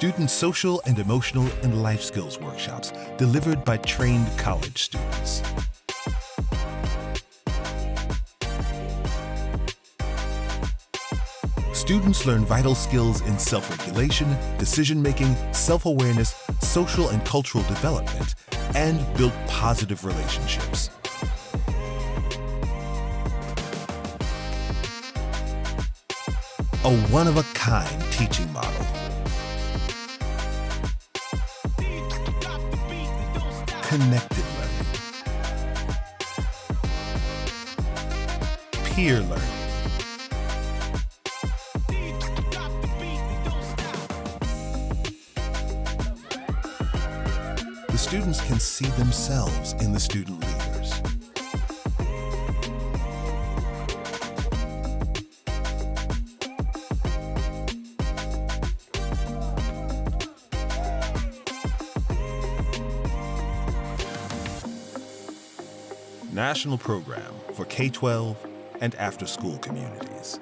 student social and emotional and life skills workshops delivered by trained college students. Students learn vital skills in self-regulation, decision-making, self-awareness, social and cultural development, and build positive relationships. A one-of-a-kind teaching model. Connected learning. Peer learning. The students can see themselves in the student leaders. National Program for K12 and after-school communities.